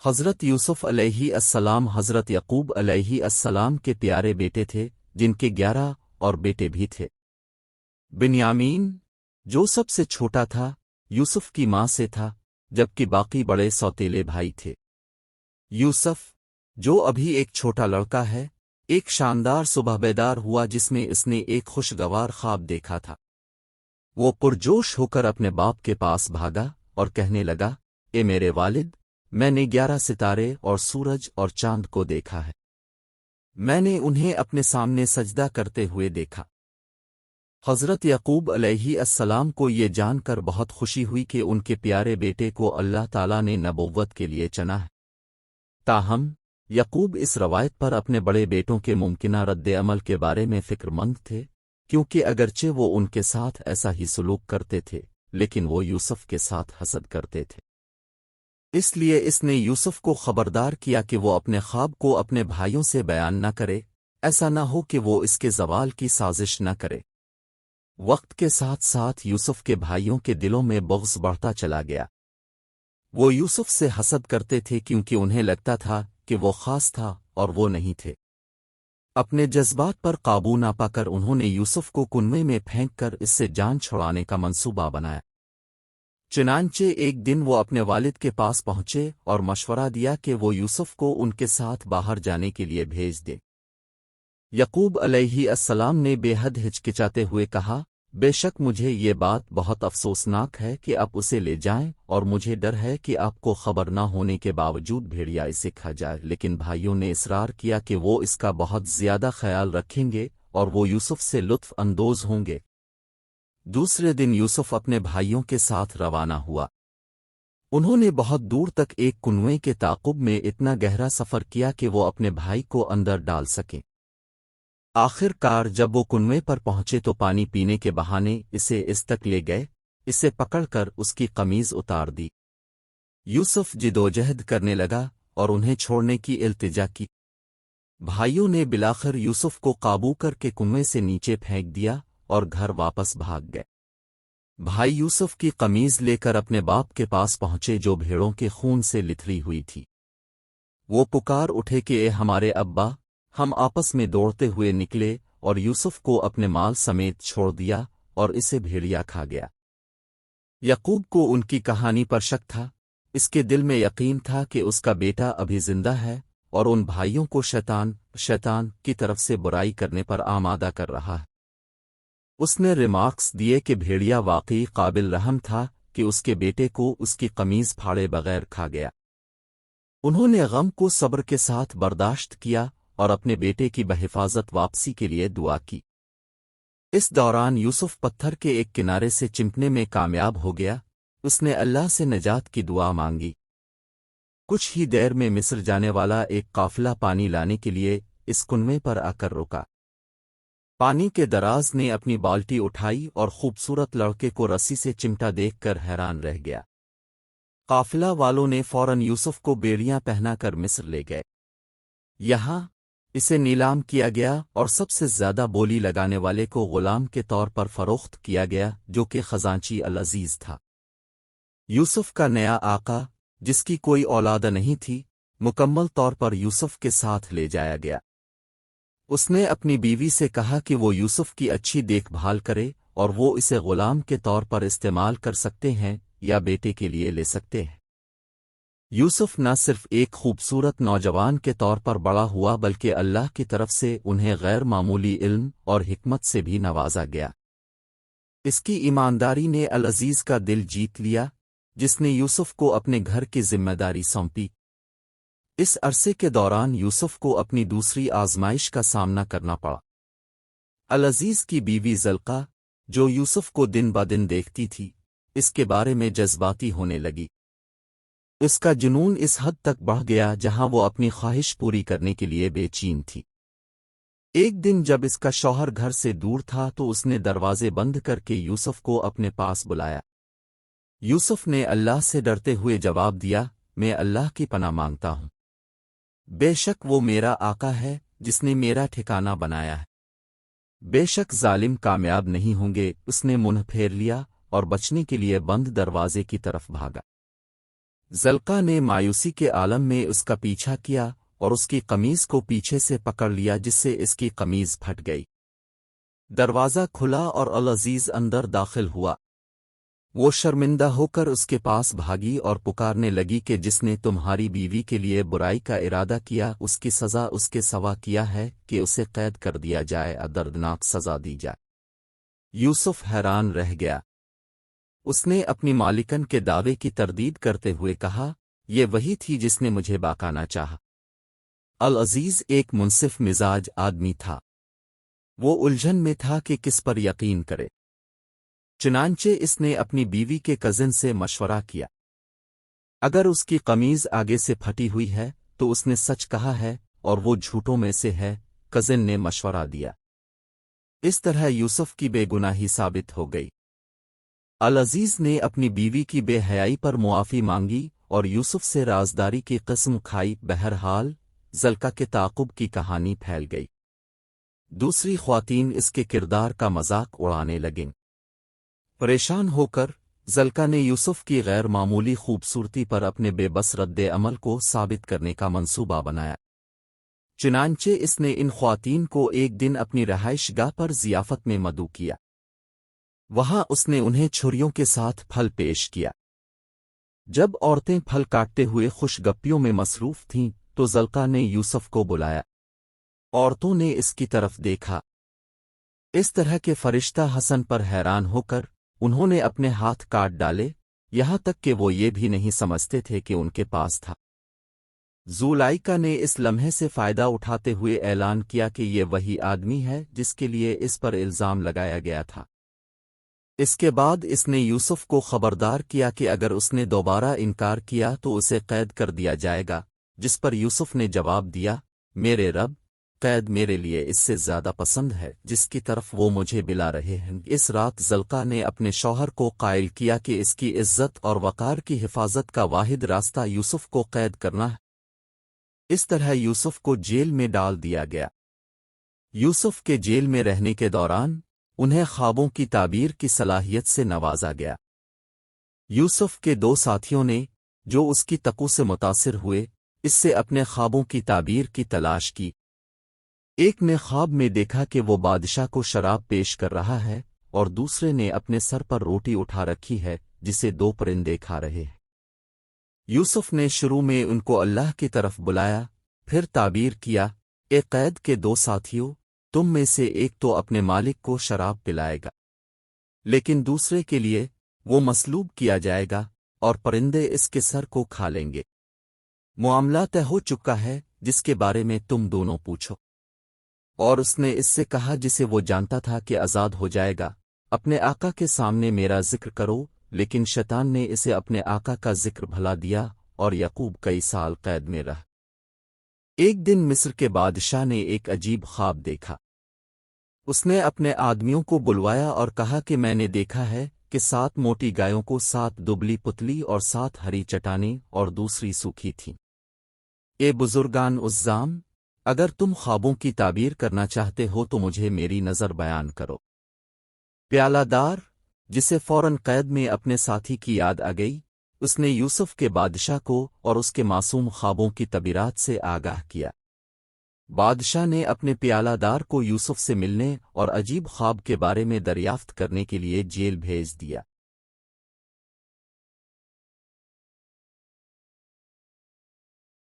حضرت یوسف علیہ السلام حضرت یعقوب علیہ السلام کے پیارے بیٹے تھے، جن کے 11 اور بیٹے بھی تھے۔ بنیامین، جو سب سے چھوٹا تھا، یوسف کی ماں سے تھا، جبکہ باقی بڑے سوتیلے بھائی تھے۔ یوسف، جو ابھی ایک چھوٹا لڑکا ہے، ایک شاندار صبح بیدار ہوا جس میں اس نے ایک خوشگوار خواب دیکھا تھا۔ وہ پرجوش ہو کر اپنے باپ کے پاس بھاگا اور کہنے لگا، اے میرے والد، میں نے 11 ستارے اور سورج اور چاند کو دیکھا ہے۔ میں نے انہیں اپنے سامنے سجدہ کرتے ہوئے دیکھا۔ حضرت یعقوب علیہ السلام کو یہ جان کر بہت خوشی ہوئی کہ ان کے پیارے بیٹے کو اللہ تعالیٰ نے نبوت کے لیے چنا ہے۔ تاہم یعقوب اس روایت پر اپنے بڑے بیٹوں کے ممکنہ رد عمل کے بارے میں فکر مند تھے، کیونکہ اگرچہ وہ ان کے ساتھ ایسا ہی سلوک کرتے تھے، لیکن وہ یوسف کے ساتھ حسد کرتے تھے۔ اس لیے اس نے یوسف کو خبردار کیا کہ وہ اپنے خواب کو اپنے بھائیوں سے بیان نہ کرے، ایسا نہ ہو کہ وہ اس کے زوال کی سازش نہ کرے۔ وقت کے ساتھ ساتھ یوسف کے بھائیوں کے دلوں میں بغض بڑھتا چلا گیا۔ وہ یوسف سے حسد کرتے تھے کیونکہ انہیں لگتا تھا کہ وہ خاص تھا اور وہ نہیں تھے۔ اپنے جذبات پر قابو نہ پا کر انہوں نے یوسف کو کنویں میں پھینک کر اس سے جان چھڑانے کا منصوبہ بنایا۔ چنانچہ ایک دن وہ اپنے والد کے پاس پہنچے اور مشورہ دیا کہ وہ یوسف کو ان کے ساتھ باہر جانے کے لیے بھیج دے۔ یعقوب علیہ السلام نے بے حد ہچکچاتے ہوئے کہا، بے شک مجھے یہ بات بہت افسوسناک ہے کہ آپ اسے لے جائیں، اور مجھے ڈر ہے کہ آپ کو خبر نہ ہونے کے باوجود بھیڑیا اسے کھا جائے۔ لیکن بھائیوں نے اصرار کیا کہ وہ اس کا بہت زیادہ خیال رکھیں گے اور وہ یوسف سے لطف اندوز ہوں گے۔ دوسرے دن یوسف اپنے بھائیوں کے ساتھ روانہ ہوا۔ انہوں نے بہت دور تک ایک کنویں کے تعاقب میں اتنا گہرا سفر کیا کہ وہ اپنے بھائی کو اندر ڈال سکیں۔ آخر کار جب وہ کنویں پر پہنچے تو پانی پینے کے بہانے اسے اس تک لے گئے، اسے پکڑ کر اس کی قمیض اتار دی۔ یوسف جدوجہد کرنے لگا اور انہیں چھوڑنے کی التجا کی۔ بھائیوں نے بلاخر یوسف کو قابو کر کے کنویں سے نیچے پھینک دیا اور گھر واپس بھاگ گئے۔ بھائی یوسف کی قمیض لے کر اپنے باپ کے پاس پہنچے جو بھیڑوں کے خون سے لتھڑی ہوئی تھی۔ وہ پکار اٹھے کہ اے ہمارے ابا، ہم آپس میں دوڑتے ہوئے نکلے اور یوسف کو اپنے مال سمیت چھوڑ دیا اور اسے بھیڑیا کھا گیا۔ یعقوب کو ان کی کہانی پر شک تھا، اس کے دل میں یقین تھا کہ اس کا بیٹا ابھی زندہ ہے اور ان بھائیوں کو شیطان کی طرف سے برائی کرنے پر آمادہ کر رہا ہے۔ اس نے ریمارکس دیے کہ بھیڑیا واقعی قابل رحم تھا کہ اس کے بیٹے کو اس کی قمیض پھاڑے بغیر کھا گیا۔ انہوں نے غم کو صبر کے ساتھ برداشت کیا اور اپنے بیٹے کی بحفاظت واپسی کے لیے دعا کی۔ اس دوران یوسف پتھر کے ایک کنارے سے چمٹنے میں کامیاب ہو گیا۔ اس نے اللہ سے نجات کی دعا مانگی۔ کچھ ہی دیر میں مصر جانے والا ایک قافلہ پانی لانے کے لیے اس کنویں پر آ کر رکا۔ پانی کے دراز نے اپنی بالٹی اٹھائی اور خوبصورت لڑکے کو رسی سے چمٹا دیکھ کر حیران رہ گیا۔ قافلہ والوں نے فوراً یوسف کو بیڑیاں پہنا کر مصر لے گئے۔ یہاں اسے نیلام کیا گیا اور سب سے زیادہ بولی لگانے والے کو غلام کے طور پر فروخت کیا گیا، جو کہ خزانچی العزیز تھا۔ یوسف کا نیا آقا، جس کی کوئی اولاد نہیں تھی، مکمل طور پر یوسف کے ساتھ لے جایا گیا۔ اس نے اپنی بیوی سے کہا کہ وہ یوسف کی اچھی دیکھ بھال کرے اور وہ اسے غلام کے طور پر استعمال کر سکتے ہیں یا بیٹے کے لیے لے سکتے ہیں۔ یوسف نہ صرف ایک خوبصورت نوجوان کے طور پر بڑا ہوا بلکہ اللہ کی طرف سے انہیں غیر معمولی علم اور حکمت سے بھی نوازا گیا۔ اس کی ایمانداری نے العزیز کا دل جیت لیا، جس نے یوسف کو اپنے گھر کی ذمہ داری سونپی۔ اس عرصے کے دوران یوسف کو اپنی دوسری آزمائش کا سامنا کرنا پڑا۔ العزیز کی بیوی زلقہ، جو یوسف کو دن بدن دیکھتی تھی، اس کے بارے میں جذباتی ہونے لگی۔ اس کا جنون اس حد تک بڑھ گیا جہاں وہ اپنی خواہش پوری کرنے کے لیے بے چین تھی۔ ایک دن جب اس کا شوہر گھر سے دور تھا تو اس نے دروازے بند کر کے یوسف کو اپنے پاس بلایا۔ یوسف نے اللہ سے ڈرتے ہوئے جواب دیا، میں اللہ کی پناہ مانگتا ہوں۔ بے شک وہ میرا آقا ہے جس نے میرا ٹھکانہ بنایا ہے۔ بے شک ظالم کامیاب نہیں ہوں گے۔ اس نے منہ پھیر لیا اور بچنے کے لیے بند دروازے کی طرف بھاگا۔ زلقا نے مایوسی کے عالم میں اس کا پیچھا کیا اور اس کی قمیض کو پیچھے سے پکڑ لیا جس سے اس کی قمیض پھٹ گئی۔ دروازہ کھلا اور العزیز اندر داخل ہوا۔ وہ شرمندہ ہو کر اس کے پاس بھاگی اور پکارنے لگی کہ جس نے تمہاری بیوی کے لیے برائی کا ارادہ کیا اس کی سزا اس کے سوا کیا ہے کہ اسے قید کر دیا جائے اور دردناک سزا دی جائے۔ یوسف حیران رہ گیا۔ اس نے اپنی مالکن کے دعوے کی تردید کرتے ہوئے کہا، یہ وہی تھی جس نے مجھے بہکانا چاہا۔ العزیز ایک منصف مزاج آدمی تھا۔ وہ الجھن میں تھا کہ کس پر یقین کرے۔ چنانچہ اس نے اپنی بیوی کے کزن سے مشورہ کیا۔ اگر اس کی قمیض آگے سے پھٹی ہوئی ہے تو اس نے سچ کہا ہے اور وہ جھوٹوں میں سے ہے۔ کزن نے مشورہ دیا۔ اس طرح یوسف کی بے گناہی ثابت ہو گئی۔ العزیز نے اپنی بیوی کی بے حیائی پر معافی مانگی اور یوسف سے رازداری کی قسم کھائی۔ بہرحال زلقا کے تعاقب کی کہانی پھیل گئی۔ دوسری خواتین اس کے کردار کا مذاق اڑانے لگیں۔ پریشان ہو کر زلقا نے یوسف کی غیر معمولی خوبصورتی پر اپنے بے بس رد عمل کو ثابت کرنے کا منصوبہ بنایا۔ چنانچہ اس نے ان خواتین کو ایک دن اپنی رہائش گاہ پر ضیافت میں مدعو کیا۔ وہاں اس نے انہیں چھریوں کے ساتھ پھل پیش کیا۔ جب عورتیں پھل کاٹتے ہوئے خوش گپیوں میں مصروف تھیں تو زلقا نے یوسف کو بلایا۔ عورتوں نے اس کی طرف دیکھا۔ اس طرح کے فرشتہ حسن پر حیران ہو کر انہوں نے اپنے ہاتھ کاٹ ڈالے، یہاں تک کہ وہ یہ بھی نہیں سمجھتے تھے کہ ان کے پاس تھا۔ زولائکا نے اس لمحے سے فائدہ اٹھاتے ہوئے اعلان کیا کہ یہ وہی آدمی ہے جس کے لیے اس پر الزام لگایا گیا تھا۔ اس کے بعد اس نے یوسف کو خبردار کیا کہ اگر اس نے دوبارہ انکار کیا تو اسے قید کر دیا جائے گا، جس پر یوسف نے جواب دیا، میرے رب، قید میرے لیے اس سے زیادہ پسند ہے جس کی طرف وہ مجھے بلا رہے ہیں۔ اس رات زلقا نے اپنے شوہر کو قائل کیا کہ اس کی عزت اور وقار کی حفاظت کا واحد راستہ یوسف کو قید کرنا ہے۔ اس طرح یوسف کو جیل میں ڈال دیا گیا۔ یوسف کے جیل میں رہنے کے دوران انہیں خوابوں کی تعبیر کی صلاحیت سے نوازا گیا۔ یوسف کے دو ساتھیوں نے، جو اس کی تقوی سے متاثر ہوئے، اس سے اپنے خوابوں کی تعبیر کی تلاش کی۔ ایک نے خواب میں دیکھا کہ وہ بادشاہ کو شراب پیش کر رہا ہے اور دوسرے نے اپنے سر پر روٹی اٹھا رکھی ہے جسے دو پرندے کھا رہے ہیں۔ یوسف نے شروع میں ان کو اللہ کی طرف بلایا، پھر تعبیر کیا، اے قید کے دو ساتھیوں، تم میں سے ایک تو اپنے مالک کو شراب پلائے گا، لیکن دوسرے کے لیے وہ مصلوب کیا جائے گا اور پرندے اس کے سر کو کھا لیں گے۔ معاملہ طے ہو چکا ہے جس کے بارے میں تم دونوں پوچھو۔ اور اس نے اس سے کہا جسے وہ جانتا تھا کہ آزاد ہو جائے گا، اپنے آقا کے سامنے میرا ذکر کرو، لیکن شیطان نے اسے اپنے آقا کا ذکر بھلا دیا اور یعقوب کئی سال قید میں رہ۔ ایک دن مصر کے بادشاہ نے ایک عجیب خواب دیکھا۔ اس نے اپنے آدمیوں کو بلوایا اور کہا کہ میں نے دیکھا ہے کہ 7 موٹی گایوں کو 7 دبلی پتلی اور 7 ہری چٹانیں اور دوسری سوکھی تھیں۔ اے بزرگان عظام، اگر تم خوابوں کی تعبیر کرنا چاہتے ہو تو مجھے میری نظر بیان کرو۔ پیالہ دار، جسے فوراً قید میں اپنے ساتھی کی یاد آ گئی، اس نے یوسف کے بادشاہ کو اور اس کے معصوم خوابوں کی تعبیرات سے آگاہ کیا۔ بادشاہ نے اپنے پیالہ دار کو یوسف سے ملنے اور عجیب خواب کے بارے میں دریافت کرنے کے لیے جیل بھیج دیا۔